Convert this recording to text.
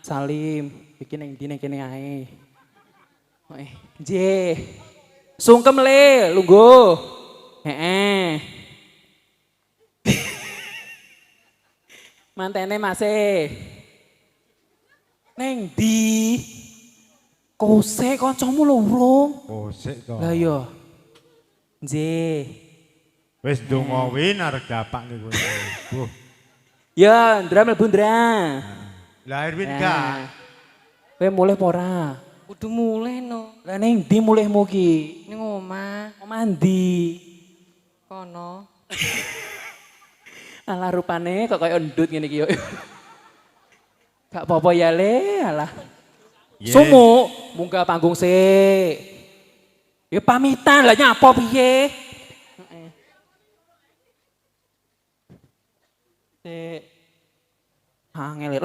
Salim, iki ning ndi ning kene ae. Nggih. Sungkem le, lungguh. Heeh. Mantene Mase. Ning ndi? Kose kancamu lho urung. Kosek to. Lah iya. Nggih. Wis ndonga wi arek dapak niku. Bu. Ya, Ndra mlebu Ndra. Lah Erwin gak. Kowe mulih apa ora? Kudu mulih no. Lah ning ndi mulihmu ki? Ning omah. Omah ndi? Kono. Alah rupane kok kaya endut ngene iki yo. Gak apa-apa ya le, alah. Sumu, munggah panggung sik. Ya pamitan lah nyapa piye? Heeh. Sik. Angel.